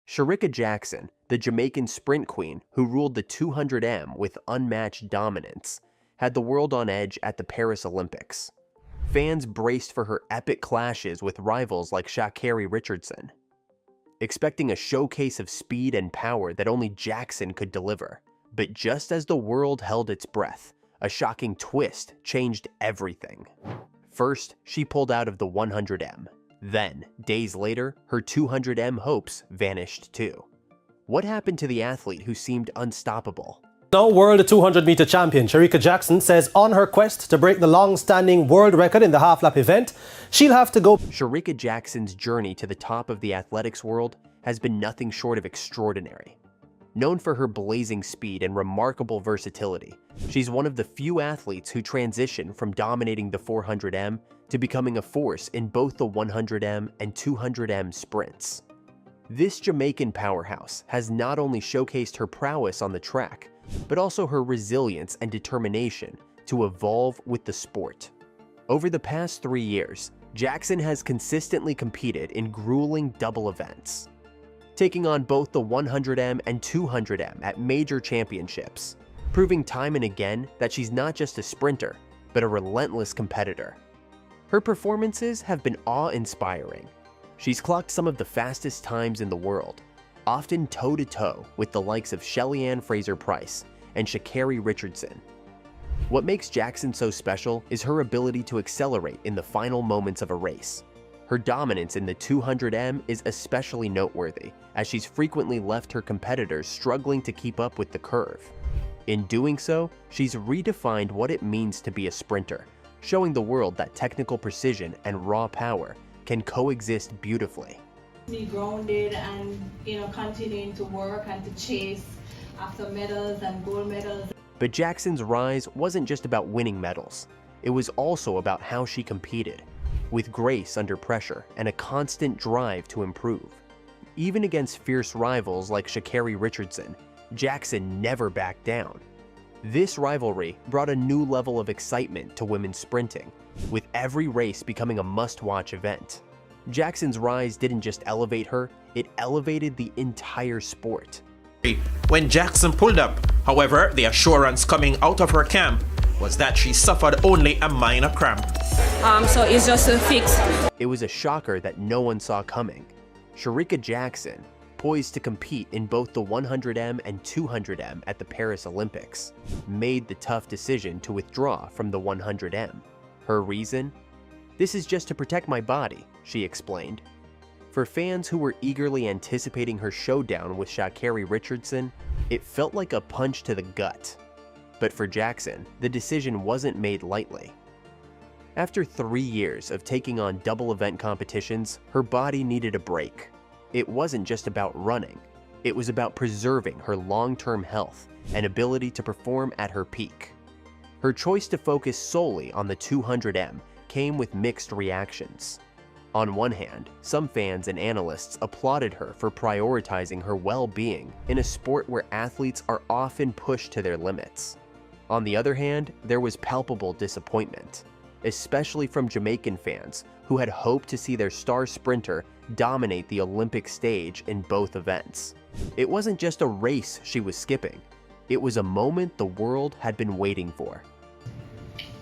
Shericka Jackson, the Jamaican sprint queen who ruled the 200m with unmatched dominance, had the world on edge at the Paris Olympics. Fans braced for her epic clashes with rivals like Sha'Carri Richardson, expecting a showcase of speed and power that only Jackson could deliver. But just as the world held its breath, a shocking twist changed everything. First, she pulled out of the 100m. Then, days later, her 200m hopes vanished too. What happened to the athlete who seemed unstoppable? Now world 200-meter champion Shericka Jackson says on her quest to break the long-standing world record in the half-lap event, she'll have to go. Shericka Jackson's journey to the top of the athletics world has been nothing short of extraordinary. Known for her blazing speed and remarkable versatility, she's one of the few athletes who transition from dominating the 400m to becoming a force in both the 100m and 200m sprints. This Jamaican powerhouse has not only showcased her prowess on the track, but also her resilience and determination to evolve with the sport. Over the past 3 years, Jackson has consistently competed in grueling double events, taking on both the 100m and 200m at major championships, proving time and again that she's not just a sprinter, but a relentless competitor. Her performances have been awe-inspiring. She's clocked some of the fastest times in the world, often toe-to-toe with the likes of Shelly-Ann Fraser-Pryce and Sha'Carri Richardson. What makes Jackson so special is her ability to accelerate in the final moments of a race. Her dominance in the 200m is especially noteworthy, as she's frequently left her competitors struggling to keep up with the curve. In doing so, she's redefined what it means to be a sprinter, showing the world that technical precision and raw power can coexist beautifully. Be grounded and continuing to work and to chase after medals and gold medals. But Jackson's rise wasn't just about winning medals. It was also about how she competed, with grace under pressure and a constant drive to improve. Even against fierce rivals like Sha'Carri Richardson, Jackson never backed down. This rivalry brought a new level of excitement to women's sprinting, with every race becoming a must-watch event. Jackson's rise didn't just elevate her, it elevated the entire sport. When Jackson pulled up, however, the assurance coming out of her camp was that she suffered only a minor cramp. So it's just a fix. It was a shocker that no one saw coming. Shericka Jackson, poised to compete in both the 100m and 200m at the Paris Olympics, made the tough decision to withdraw from the 100m. Her reason? "This is just to protect my body," she explained. For fans who were eagerly anticipating her showdown with Sha'Carri Richardson, it felt like a punch to the gut. But for Jackson, the decision wasn't made lightly. After 3 years of taking on double event competitions, her body needed a break. It wasn't just about running, it was about preserving her long-term health and ability to perform at her peak. Her choice to focus solely on the 200m came with mixed reactions. On one hand, some fans and analysts applauded her for prioritizing her well-being in a sport where athletes are often pushed to their limits. On the other hand, there was palpable disappointment, especially from Jamaican fans who had hoped to see their star sprinter dominate the Olympic stage in both events. It wasn't just a race she was skipping, it was a moment the world had been waiting for.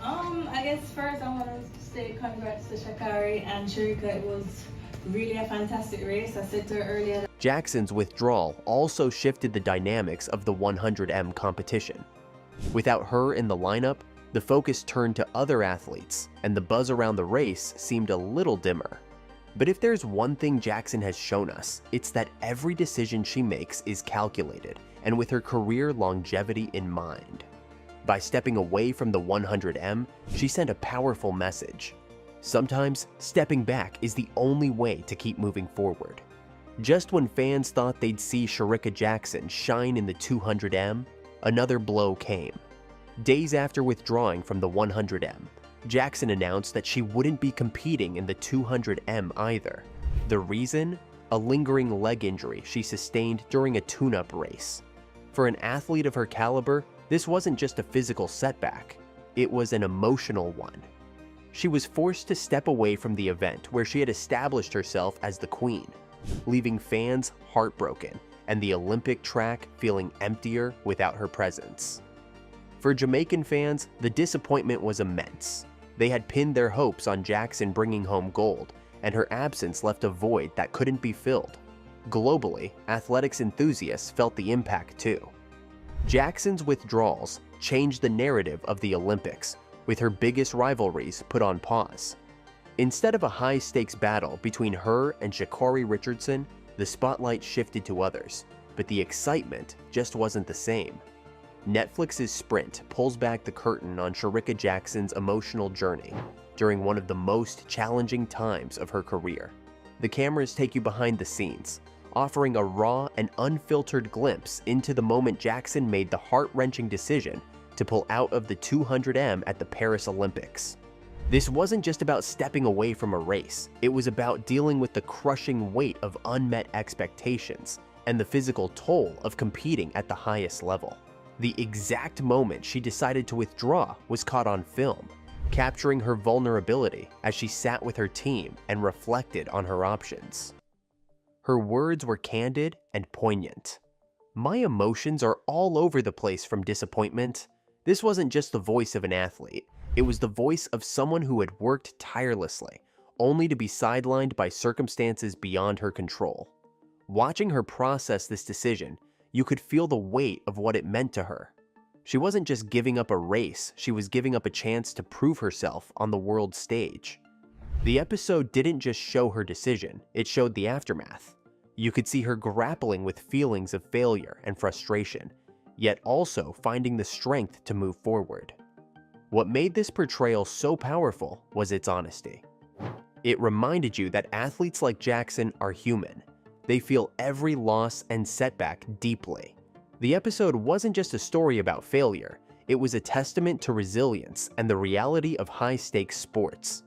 I guess first I want to say congrats to Sha'Carri and Shericka. It was really a fantastic race. I said to her earlier. Jackson's withdrawal also shifted the dynamics of the 100m competition. Without her in the lineup, the focus turned to other athletes, and the buzz around the race seemed a little dimmer. But if there's one thing Jackson has shown us, it's that every decision she makes is calculated and with her career longevity in mind. By stepping away from the 100m, she sent a powerful message. Sometimes, stepping back is the only way to keep moving forward. Just when fans thought they'd see Shericka Jackson shine in the 200m, another blow came. Days after withdrawing from the 100m, Jackson announced that she wouldn't be competing in the 200m either. The reason? A lingering leg injury she sustained during a tune-up race. For an athlete of her caliber, this wasn't just a physical setback, it was an emotional one. She was forced to step away from the event where she had established herself as the queen, leaving fans heartbroken and the Olympic track feeling emptier without her presence. For Jamaican fans, the disappointment was immense. They had pinned their hopes on Jackson bringing home gold, and her absence left a void that couldn't be filled. Globally, athletics enthusiasts felt the impact too. Jackson's withdrawals changed the narrative of the Olympics, with her biggest rivalries put on pause. Instead of a high-stakes battle between her and Sha'Carri Richardson, the spotlight shifted to others, but the excitement just wasn't the same. Netflix's Sprint pulls back the curtain on Shericka Jackson's emotional journey during one of the most challenging times of her career. The cameras take you behind the scenes, offering a raw and unfiltered glimpse into the moment Jackson made the heart-wrenching decision to pull out of the 200m at the Paris Olympics. This wasn't just about stepping away from a race, it was about dealing with the crushing weight of unmet expectations and the physical toll of competing at the highest level. The exact moment she decided to withdraw was caught on film, capturing her vulnerability as she sat with her team and reflected on her options. Her words were candid and poignant. "My emotions are all over the place from disappointment." This wasn't just the voice of an athlete, it was the voice of someone who had worked tirelessly, only to be sidelined by circumstances beyond her control. Watching her process this decision, you could feel the weight of what it meant to her. She wasn't just giving up a race, she was giving up a chance to prove herself on the world stage. The episode didn't just show her decision, it showed the aftermath. You could see her grappling with feelings of failure and frustration, yet also finding the strength to move forward. What made this portrayal so powerful was its honesty. It reminded you that athletes like Jackson are human. They feel every loss and setback deeply. The episode wasn't just a story about failure, it was a testament to resilience and the reality of high-stakes sports.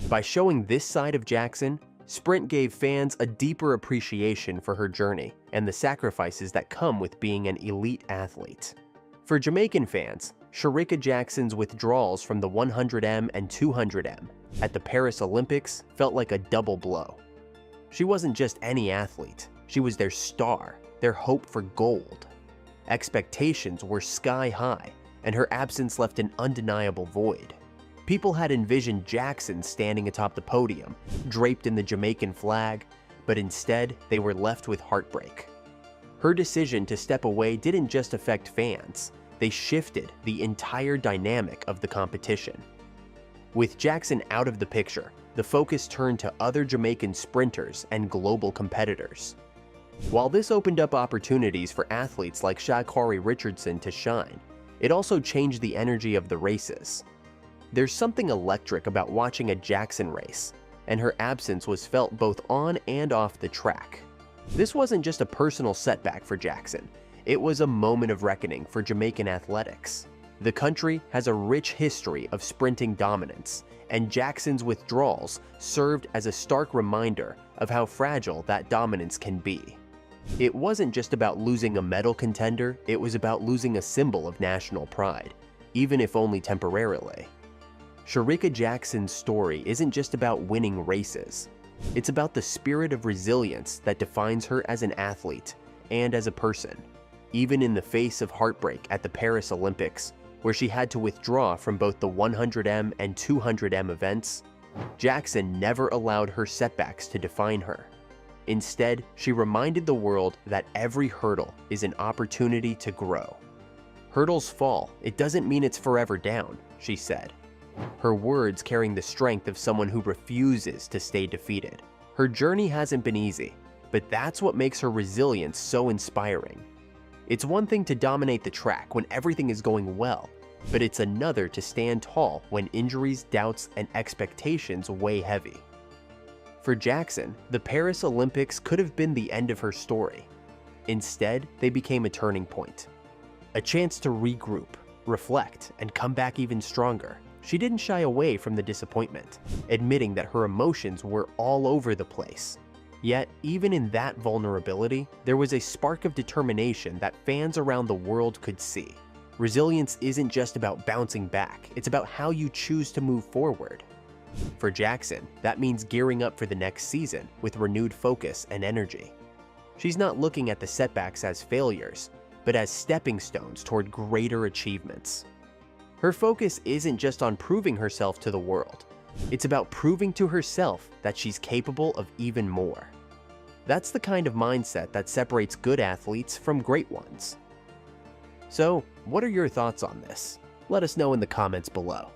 By showing this side of Jackson, Sprint gave fans a deeper appreciation for her journey and the sacrifices that come with being an elite athlete. For Jamaican fans, Shericka Jackson's withdrawals from the 100m and 200m at the Paris Olympics felt like a double blow. She wasn't just any athlete, she was their star, their hope for gold. Expectations were sky high, and her absence left an undeniable void. People had envisioned Jackson standing atop the podium, draped in the Jamaican flag, but instead they were left with heartbreak. Her decision to step away didn't just affect fans, they shifted the entire dynamic of the competition. With Jackson out of the picture, the focus turned to other Jamaican sprinters and global competitors. While this opened up opportunities for athletes like Sha'Carri Richardson to shine, it also changed the energy of the races. There's something electric about watching a Jackson race, and her absence was felt both on and off the track. This wasn't just a personal setback for Jackson, it was a moment of reckoning for Jamaican athletics. The country has a rich history of sprinting dominance, and Jackson's withdrawals served as a stark reminder of how fragile that dominance can be. It wasn't just about losing a medal contender, it was about losing a symbol of national pride, even if only temporarily. Shericka Jackson's story isn't just about winning races. It's about the spirit of resilience that defines her as an athlete and as a person. Even in the face of heartbreak at the Paris Olympics, where she had to withdraw from both the 100m and 200m events, Jackson never allowed her setbacks to define her. Instead, she reminded the world that every hurdle is an opportunity to grow. "Hurdles fall, it doesn't mean it's forever down," she said. Her words carrying the strength of someone who refuses to stay defeated. Her journey hasn't been easy, but that's what makes her resilience so inspiring. It's one thing to dominate the track when everything is going well, but it's another to stand tall when injuries, doubts, and expectations weigh heavy. For Jackson, the Paris Olympics could have been the end of her story. Instead, they became a turning point. A chance to regroup, reflect, and come back even stronger. She didn't shy away from the disappointment, admitting that her emotions were all over the place. Yet, even in that vulnerability, there was a spark of determination that fans around the world could see. Resilience isn't just about bouncing back, it's about how you choose to move forward. For Jackson, that means gearing up for the next season with renewed focus and energy. She's not looking at the setbacks as failures, but as stepping stones toward greater achievements. Her focus isn't just on proving herself to the world. It's about proving to herself that she's capable of even more. That's the kind of mindset that separates good athletes from great ones. So, what are your thoughts on this? Let us know in the comments below.